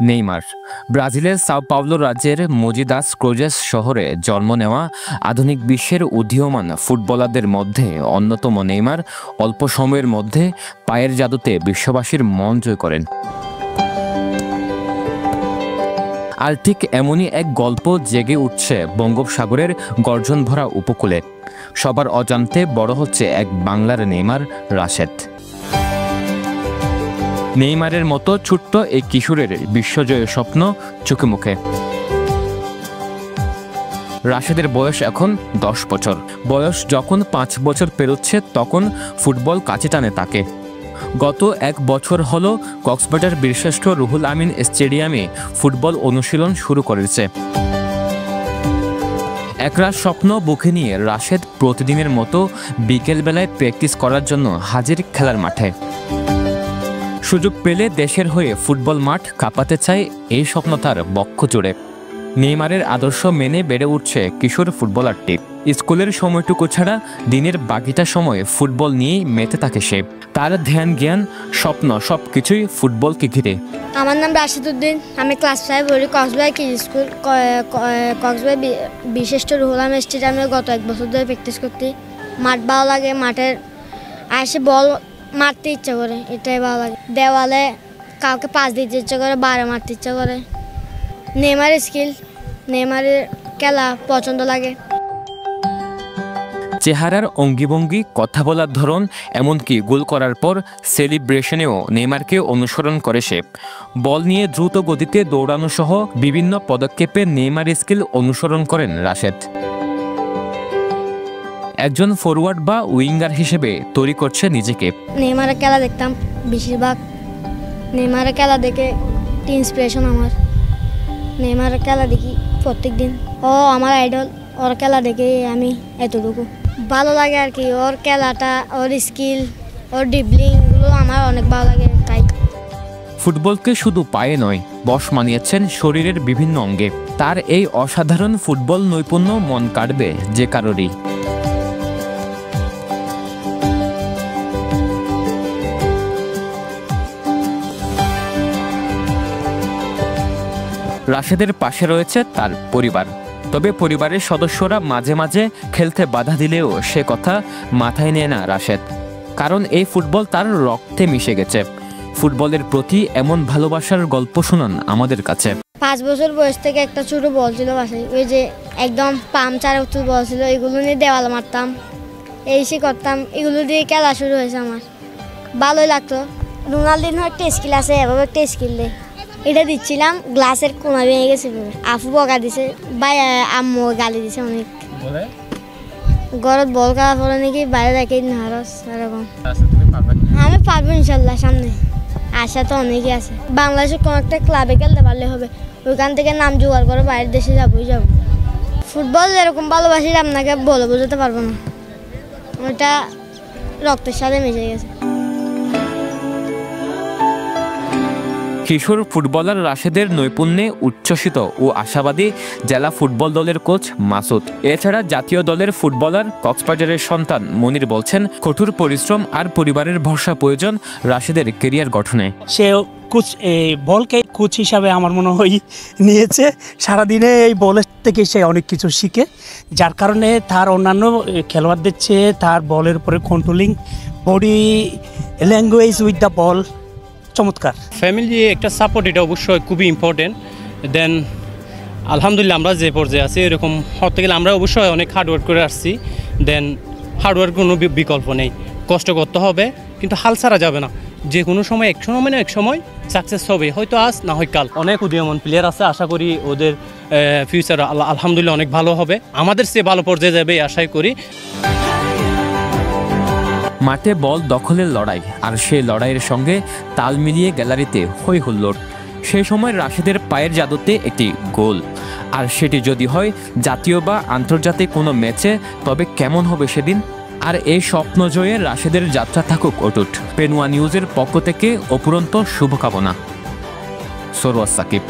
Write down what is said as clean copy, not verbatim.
Neymar ব্রাজিলের Sao Paulo রাজ্যের মোজিদাস cruises শহরে জন্ম নেওয়া আধুনিক বিশ্বের উদীয়মান ফুটবলারদের মধ্যে অন্যতম নেইমার অল্প সময়ের মধ্যে পায়ের জাদুতে বিশ্ববাসীর মন জয় করেন। আর ঠিক এমনই এক গল্প জেগে উঠছে বঙ্গোপসাগরের গর্জন ভরা উপকূলে। সবার অজান্তে বড় হচ্ছে এক বাংলার নেইমার রাশেদ। নেইমারের মতো ছোট্ট এই কিশোরের বিশ্বজয়ের স্বপ্ন চোখে মুখে। রাশেদের বয়স এখন 10 বছর। বয়স যখন 5 বছর পেরোচ্ছে তখন ফুটবল কাছে টানে তাকে। গত 1 বছর হলো কক্সবাজার বীরশ্রেষ্ঠ রুহুল আমিন স্টেডিয়ামে ফুটবল অনুশীলন শুরু করেছে। একরাশ স্বপ্ন বুকে নিয়ে রাশেদ প্রতিদিনের মতো বিকেলবেলায় প্র্যাকটিস করার জন্য হাজির খেলার মাঠে। সুযোগ পেলে দেশের হয়ে ফুটবল মাঠ কাঁপাতে চায় এই স্বপ্ন তার বক্ষ জুড়ে। নেইমারের আদর্শ মেনে বেড়ে উঠছে কিশোর ফুটবলারটি। স্কুলের সময়টুকু ছাড়া দিনের বাকিটা সময় ফুটবল নিয়েই মেতে থাকে সে। তার ধ্যান জ্ঞান স্বপ্ন সবকিছুই ফুটবলকে ঘিরে। আমার নাম রাশেদ উদ্দিন, আমি ক্লাস 5 পড়ি কক্সবাজার কিডস স্কুল। কক্সবাজার বিশিষ্ট রুহুল আমিন স্টেডিয়ামে গত 1 বছর ধরে প্র্যাকটিস করতে। মাঠ ভালো লাগে, মাঠের আসে বল মারতে ইচ্ছা করে, এটাই ভালো লাগে। দেওয়ালে কাউকে পাস দিতে ইচ্ছা করে, বারে মারতে ইচ্ছা করে। নেইমারের স্কিল, নেইমারের খেলা পছন্দ লাগে। চেহারার অঙ্গিভঙ্গি, কথা বলার ধরন, এমনকি গোল করার পর সেলিব্রেশনেও নেইমারকে অনুসরণ করে সে। বল নিয়ে দ্রুত গতিতে দৌড়ানো সহ বিভিন্ন পদক্ষেপে নেইমারের স্কিল অনুসরণ করেন রাশেদ। একজন ফরওয়ার্ড বা উইঙ্গার হিসেবে তৈরি করছে নিজেকে। নেইমারের খেলা দেখতাম বেশিরভাগ। নেইমারের খেলা দেখে ইন্সপিরেশন আমার। নেইমারের খেলা দেখি প্রত্যেক দিন। ও আমার আইডল, ওর খেলা দেখে আমি এতটুকু ভালো লাগে আর কি। ওর খেলাটা, ওর স্কিল, ওর ড্রিবলিংগুলো আমার অনেক ভালো লাগে। তাই ফুটবলকে শুধু পায়ে নয়, বশ মানিয়েছেন শরীরের বিভিন্ন অঙ্গে। তার এই অসাধারণ ফুটবল নৈপুণ্য মন কাড়বে যে কারোরই। রাশেদের পাশে রয়েছে তার পরিবার। তবে পরিবারের সদস্যরা মাঝে মাঝে খেলতে বাধা দিলেও সে কথা মাথায় নেয় না রাশেদ। কারণ এই ফুটবল তার রক্তে মিশে গেছে। ফুটবলের প্রতি এমন ভালোবাসার গল্প শোনান আমাদের কাছে। 5 বছর বয়স থেকে একটা ছোট বল ছিল বাসায়, ওই যে একদম পাম-চার বল ছিল, এগুলো নিয়ে দেওয়াল মারতাম, এই সে করতাম। এগুলো দিয়ে খেলা শুরু হয়েছে আমার। ভালোই লাগতো। রোনালদিনহো একটা স্কিল আছে, এভাবে একটা স্কিল দেয়, এটা দিচ্ছিলাম, গ্লাসের কোনা ভেঙে গেছে। আফু বকা দিছে, ভাই আম্মু গালি দিছে অনেক। ঘরত বল খেলা পড়ে নাকি বাইরে রেখে নারস এরকম। আমি পারবো ইনশাল্লাহ, সামনে আশা তো অনেকই আছে। বাংলাদেশের কোনো একটা ক্লাবে খেলতে পারলে হবে, ওইখান থেকে নাম জোগাড় করে বাইরের দেশে যাবোই যাব। ফুটবল এরকম ভালোবাসি আপনাকে বলে বোঝাতে পারবো না, ওটা রক্তের সাথে মিশে গেছে। কিশোর ফুটবলার রাশেদের নৈপুণ্যে উচ্ছ্বসিত ও আশাবাদী জেলা ফুটবল দলের কোচ মাসুদ। এছাড়া জাতীয় দলের ফুটবলার কক্সবাজারের সন্তান মনির বলছেন, কঠোর পরিশ্রম আর পরিবারের ভরসা প্রয়োজন রাশেদের কেরিয়ার গঠনে। সে কোচ বলকে কোচ হিসাবে আমার মনে হয় নিয়েছে। সারাদিনে এই বলের থেকে সে অনেক কিছু শিখে, যার কারণে তার অন্যান্য খেলোয়াড়দের চেয়ে তার বলের উপরে controlling, body language with the ball চমৎকার। ফ্যামিলি একটা সাপোর্ট, এটা অবশ্যই খুবই ইম্পর্টেন্ট। দেন আলহামদুলিল্লাহ আমরা যে পর্যায়ে আছি এরকম হতে গেলে আমরা অবশ্যই অনেক হার্ডওয়ার্ক করে আসছি। দেন হার্ডওয়ার্ক কোনো বিকল্প নেই, কষ্ট করতে হবে, কিন্তু হাল ছাড়া যাবে না। যে কোনো সময় এক সময় সাকসেস হবে, হয়তো আজ না হয় কাল। অনেক উদীয়মান প্লেয়ার আছে, আশা করি ওদের ফিউচার আলহামদুলিল্লাহ অনেক ভালো হবে, আমাদের চেয়ে ভালো পর্যায়ে যাবে আশাই করি। মাঠে বল দখলের লড়াই, আর সেই লড়াইয়ের সঙ্গে তাল মিলিয়ে গ্যালারিতে হই হুল্লোড়। সেই সময় রাশেদের পায়ের জাদুতে একটি গোল, আর সেটি যদি হয় জাতীয় বা আন্তর্জাতিক কোনো ম্যাচে, তবে কেমন হবে সেদিন। আর এই স্বপ্ন জয়ে রাশেদের যাত্রা থাকুক অটুট। পেন ওয়ান নিউজের পক্ষ থেকে অপুরন্ত শুভকামনা। সরওয়ার সাকিব।